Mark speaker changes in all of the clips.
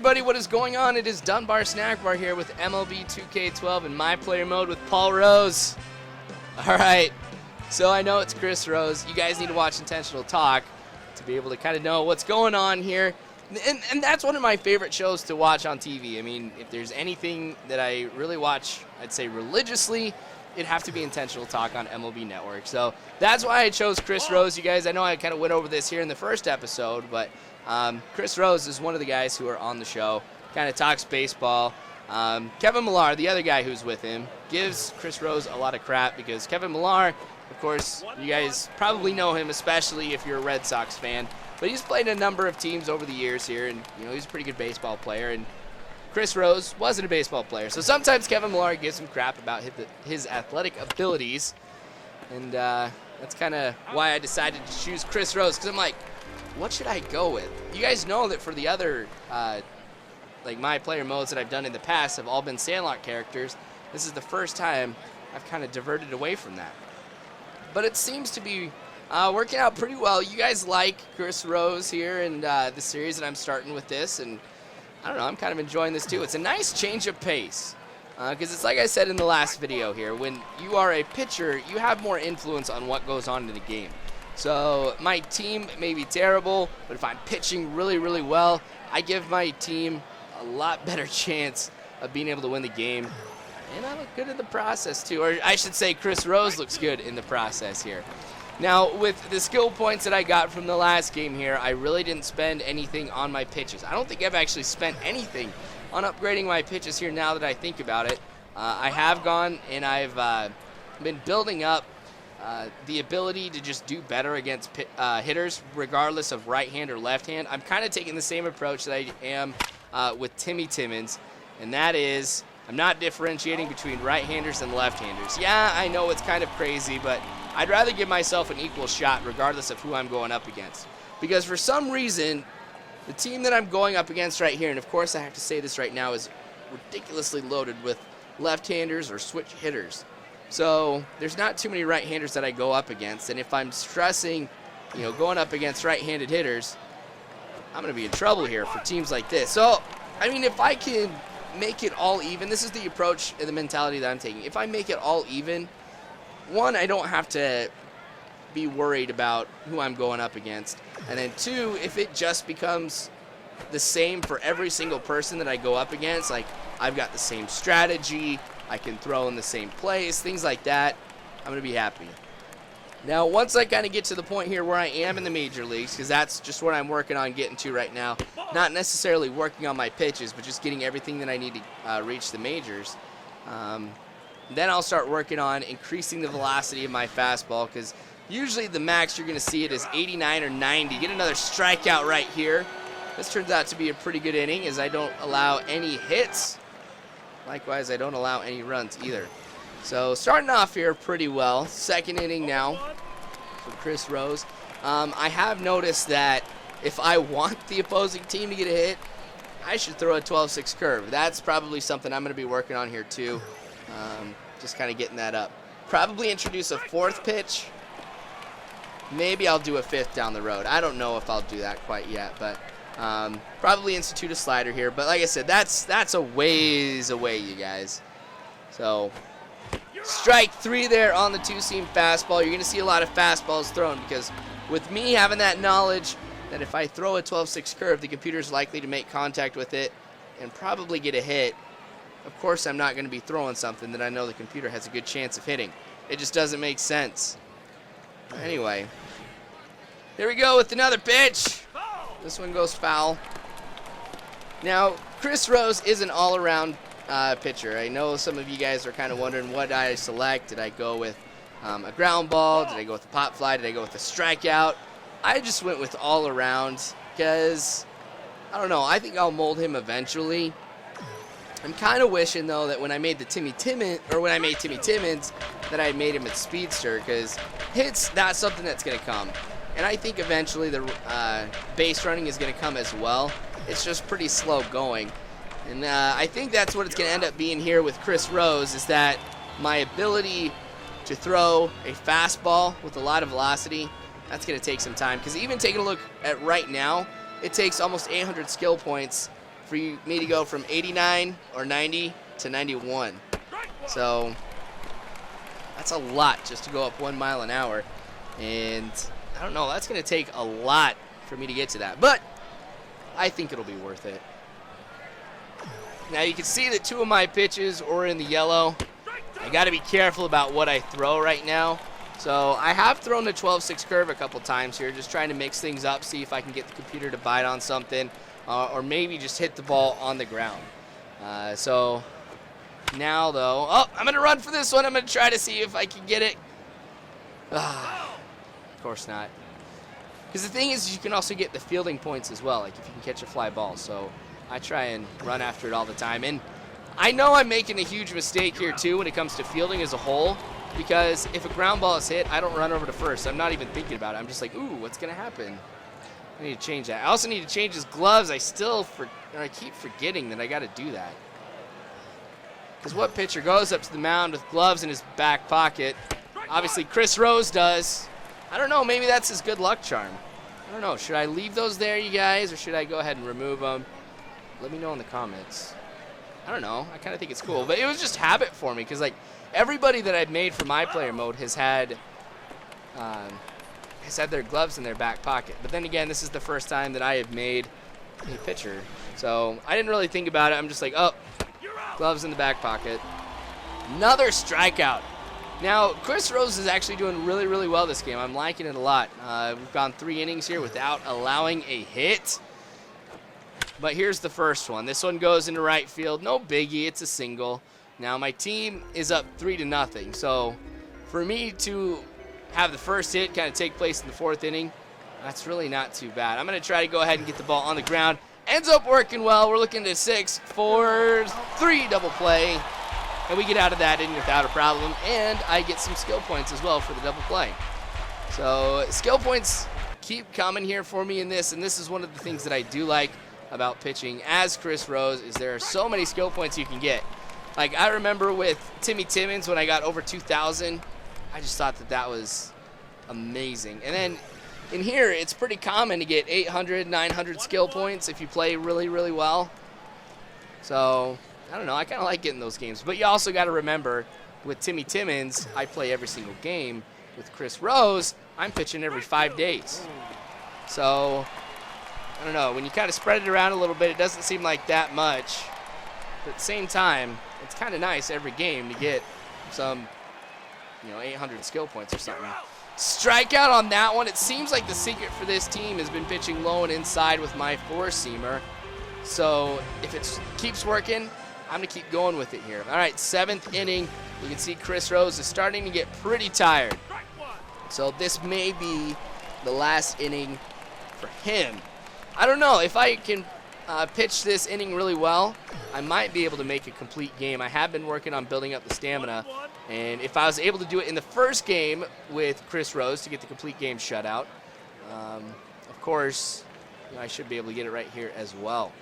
Speaker 1: everybody, what is going on? It is Dunbar Snack Bar here with MLB 2K12 in My Player Mode with Paul Rose. Alright, so I know it's Chris Rose. You guys need to watch Intentional Talk to be able to kind of know what's going on here. And that's one of my favorite shows to watch on TV. I mean, if there's anything that I really watch, I'd say religiously, it'd have to be Intentional Talk on MLB Network. So that's why I chose Chris Rose. You guys, I know I kind of went over this here in the first episode, but Chris Rose is one of the guys who are on the show, kind of talks baseball. Kevin Millar, the other guy who's with him, gives Chris Rose a lot of crap because Kevin Millar, of course, you guys probably know him, especially if you're a Red Sox fan, but he's played a number of teams over the years here, and you know he's a pretty good baseball player, and Chris Rose wasn't a baseball player. So sometimes Kevin Millar gives him crap about his athletic abilities, and that's kind of why I decided to choose Chris Rose, because I'm like, what should I go with? You guys know that for the other like My Player modes that I've done in the past have all been Sandlot characters. This is the first time I've kind of diverted away from that. But it seems to be working out pretty well. You guys like Chris Rose here and the series that I'm starting with this, and I don't know, I'm kind of enjoying this too. It's a nice change of pace because it's like I said in the last video here, when you are a pitcher, you have more influence on what goes on in the game. So my team may be terrible, but if I'm pitching really, really well, I give my team a lot better chance of being able to win the game. And I look good in the process too, or I should say Chris Rose looks good in the process here. Now, with the skill points that I got from the last game here, I really didn't spend anything on my pitches. I don't think I've actually spent anything on upgrading my pitches here now that I think about it. I have gone and I've been building up the ability to just do better against hitters, regardless of right hand or left hand. I'm kind of taking the same approach that I am with Timmy Timmons, and that is I'm not differentiating between right-handers and left-handers. Yeah, I know it's kind of crazy, but I'd rather give myself an equal shot regardless of who I'm going up against. Because for some reason, the team that I'm going up against right here, and of course I have to say this right now, is ridiculously loaded with left-handers or switch hitters. So there's not too many right-handers that I go up against, and if I'm stressing, you know, going up against right-handed hitters, I'm going to be in trouble here for teams like this. So, I mean, if I can make it all even, this is the approach and the mentality that I'm taking. If I make it all even, one, I don't have to be worried about who I'm going up against. And then two, if it just becomes the same for every single person that I go up against, like I've got the same strategy, I can throw in the same place, things like that, I'm going to be happy. Now, once I kind of get to the point here where I am in the major leagues, because that's just what I'm working on getting to right now, not necessarily working on my pitches, but just getting everything that I need to reach the majors, then I'll start working on increasing the velocity of my fastball, because usually the max you're going to see it is 89 or 90. Get another strikeout right here. This turns out to be a pretty good inning, as I don't allow any hits. Likewise, I don't allow any runs either. So starting off here pretty well. Second inning now for Chris Rose. I have noticed that if I want the opposing team to get a hit, I should throw a 12-6 curve. That's probably something I'm going to be working on here too. Just kind of getting that up. Probably introduce a fourth pitch. Maybe I'll do a fifth down the road. I don't know if I'll do that quite yet, but probably institute a slider here. But like I said, that's a ways away, you guys. So strike three there on the two-seam fastball. You're going to see a lot of fastballs thrown because with me having that knowledge that if I throw a 12-6 curve, the computer's likely to make contact with it and probably get a hit. Of course, I'm not going to be throwing something that I know the computer has a good chance of hitting. It just doesn't make sense. Anyway, here we go with another pitch. This one goes foul. Now, Chris Rose is an all-around pitcher. I know some of you guys are kind of wondering what I select. Did I go with a ground ball? Did I go with a pop fly? Did I go with a strikeout? I just went with all around because, I don't know, I think I'll mold him eventually. I'm kind of wishing, though, that when I made Timmy Timmons, that I made him a speedster, because hits, that's something that's going to come. And I think eventually the base running is going to come as well. It's just pretty slow going. And I think that's what it's going to end up being here with Chris Rose, is that my ability to throw a fastball with a lot of velocity, that's going to take some time. Because even taking a look at right now, it takes almost 800 skill points for me to go from 89 or 90 to 91. So that's a lot just to go up 1 mile an hour. And I don't know, that's going to take a lot for me to get to that. But I think it'll be worth it. Now you can see that 2 of my pitches are in the yellow. I got to be careful about what I throw right now. So I have thrown the 12-6 curve a couple times here, just trying to mix things up, see if I can get the computer to bite on something, or maybe just hit the ball on the ground. So now, though, oh, I'm going to run for this one. I'm going to try to see if I can get it. Of course not. Because the thing is, you can also get the fielding points as well, like if you can catch a fly ball. So I try and run after it all the time. And I know I'm making a huge mistake here, too, when it comes to fielding as a whole. Because if a ground ball is hit, I don't run over to first. I'm not even thinking about it. I'm just like, ooh, what's going to happen? I need to change that. I also need to change his gloves. I keep forgetting that I got to do that. Because what pitcher goes up to the mound with gloves in his back pocket? Obviously, Chris Rose does. I don't know. Maybe that's his good luck charm. I don't know. Should I leave those there, you guys, or should I go ahead and remove them? Let me know in the comments. I don't know. I kind of think it's cool. But it was just habit for me because, like, everybody that I've made for my player mode has had their gloves in their back pocket. But then again, this is the first time that I have made a pitcher. So I didn't really think about it. I'm just like, oh, gloves in the back pocket. Another strikeout. Now, Chris Rose is actually doing really, really well this game. I'm liking it a lot. We've gone 3 innings here without allowing a hit. But here's the first one. This one goes into right field. No biggie. It's a single. Now, my team is up 3-0. So for me to have the first hit kind of take place in the 4th inning, that's really not too bad. I'm going to try to go ahead and get the ball on the ground. Ends up working well. We're looking at 6-4-3 double play. And we get out of that inning without a problem. And I get some skill points as well for the double play. So skill points keep coming here for me in this. And this is one of the things that I do like about pitching as Chris Rose is there are so many skill points you can get. Like, I remember with Timmy Timmons when I got over 2,000, I just thought that that was amazing. And then in here, it's pretty common to get 800, 900 skill points if you play really, really well. So, I don't know. I kind of like getting those games. But you also got to remember, with Timmy Timmons, I play every single game. With Chris Rose, I'm pitching every 5 days. So, I don't know. When you kind of spread it around a little bit, it doesn't seem like that much. But at the same time, it's kind of nice every game to get some, 800 skill points or something. Strikeout on that one. It seems like the secret for this team has been pitching low and inside with my 4-seamer. So if it keeps working, I'm going to keep going with it here. All right, 7th inning. You can see Chris Rose is starting to get pretty tired. So this may be the last inning for him. I don't know. If I can pitch this inning really well, I might be able to make a complete game. I have been working on building up the stamina, and if I was able to do it in the first game with Chris Rose to get the complete game shutout, of course, I should be able to get it right here as well.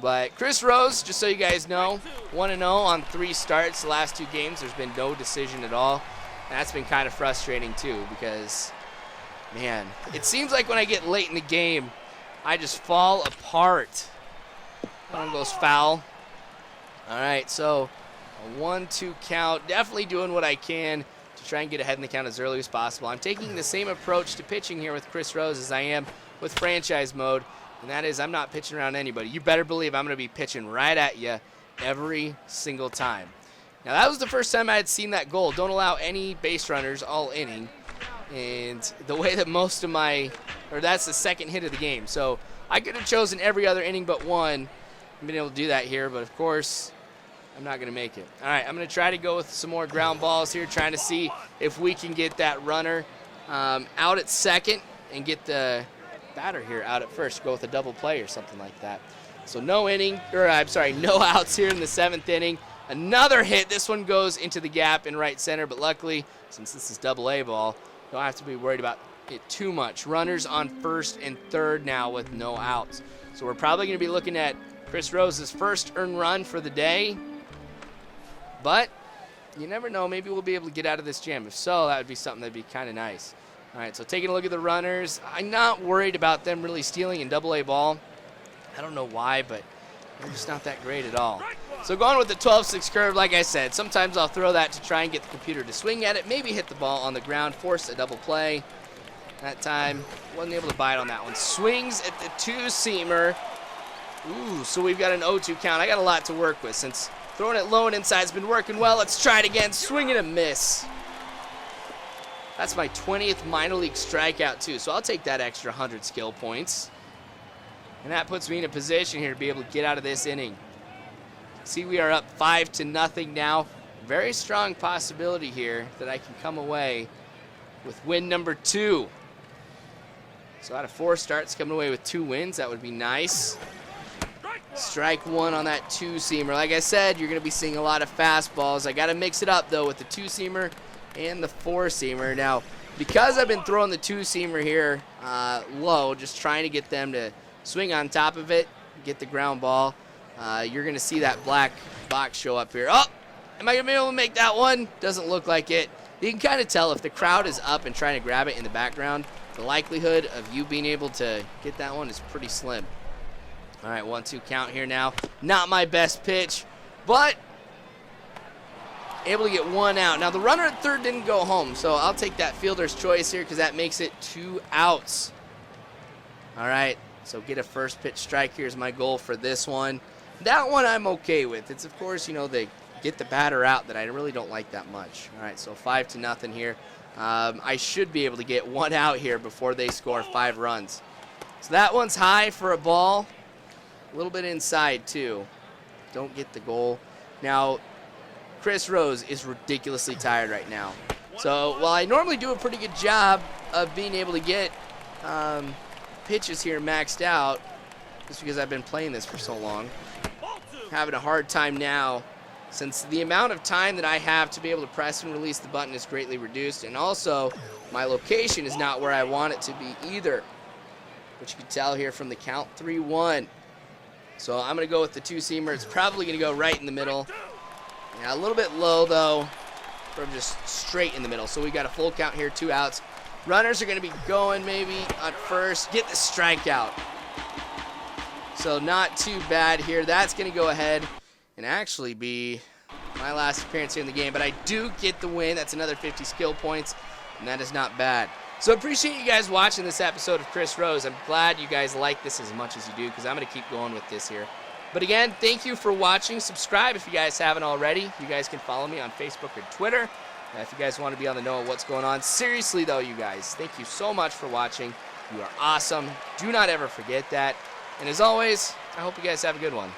Speaker 1: But Chris Rose, just so you guys know, 1-0 on 3 starts. The last 2 games, there's been no decision at all. And that's been kind of frustrating too because, man, it seems like when I get late in the game, I just fall apart. That one goes foul. All right, so a 1-2 count. Definitely doing what I can to try and get ahead in the count as early as possible. I'm taking the same approach to pitching here with Chris Rose as I am with franchise mode, and that is I'm not pitching around anybody. You better believe I'm going to be pitching right at you every single time. Now, that was the first time I had seen that goal. Don't allow any base runners all inning. And the way that that's the second hit of the game. So I could have chosen every other inning but one. I've been able to do that here, but of course, I'm not going to make it. All right, I'm going to try to go with some more ground balls here, trying to see if we can get that runner out at second and get the batter here out at first. Go with a double play or something like that. So no outs here in the 7th inning. Another hit. This one goes into the gap in right center, but luckily, since this is double-A ball, don't have to be worried about it too much. Runners on 1st and 3rd now with no outs. So we're probably going to be looking at Chris Rose's first earned run for the day. But you never know. Maybe we'll be able to get out of this jam. If so, that would be something that would be kind of nice. All right, so taking a look at the runners. I'm not worried about them really stealing in double-A ball. I don't know why, but they're just not that great at all. So going with the 12-6 curve, like I said, sometimes I'll throw that to try and get the computer to swing at it, maybe hit the ball on the ground, force a double play. That time, wasn't able to bite on that one. Swings at the two-seamer. Ooh, so we've got an 0-2 count. I got a lot to work with since throwing it low and inside has been working well. Let's try it again. Swing and a miss. That's my 20th minor league strikeout, too, so I'll take that extra 100 skill points. And that puts me in a position here to be able to get out of this inning. See, we are up 5-0 now. Very strong possibility here that I can come away with win number 2. So out of 4 starts, coming away with 2 wins. That would be nice. Strike 1 on that two-seamer. Like I said, you're going to be seeing a lot of fastballs. I got to mix it up, though, with the two-seamer and the four-seamer. Now, because I've been throwing the two-seamer here low, just trying to get them to swing on top of it, get the ground ball, you're going to see that black box show up here. Oh, am I going to be able to make that one? Doesn't look like it. You can kind of tell if the crowd is up and trying to grab it in the background, the likelihood of you being able to get that one is pretty slim. All right, 1-2 count here now. Not my best pitch, but able to get 1 out. Now, the runner at third didn't go home, so I'll take that fielder's choice here because that makes it 2 outs. All right, so get a first pitch strike. Here's my goal for this one. That one I'm okay with. It's, of course, you know, they get the batter out that I really don't like that much. All right, so 5-0 here. I should be able to get 1 out here before they score 5 runs. So that one's high for a ball. A little bit inside, too. Don't get the goal. Now, Chris Rose is ridiculously tired right now. So while I normally do a pretty good job of being able to get pitches here maxed out, just because I've been playing this for so long, having a hard time now since the amount of time that I have to be able to press and release the button is greatly reduced, and also my location is not where I want it to be either, which you can tell here from the count 3-1. So I'm going to go with the two-seamer. It's probably going to go right in the middle. Yeah, a little bit low, though, from just straight in the middle. So we got a full count here, 2 outs. Runners are going to be going maybe on first. Get the strikeout. So not too bad here. That's going to go ahead and actually be my last appearance here in the game. But I do get the win. That's another 50 skill points, and that is not bad. So appreciate you guys watching this episode of Chris Rose. I'm glad you guys like this as much as you do because I'm going to keep going with this here. But again, thank you for watching. Subscribe if you guys haven't already. You guys can follow me on Facebook or Twitter if you guys want to be on the know of what's going on. Seriously, though, you guys, thank you so much for watching. You are awesome. Do not ever forget that. And as always, I hope you guys have a good one.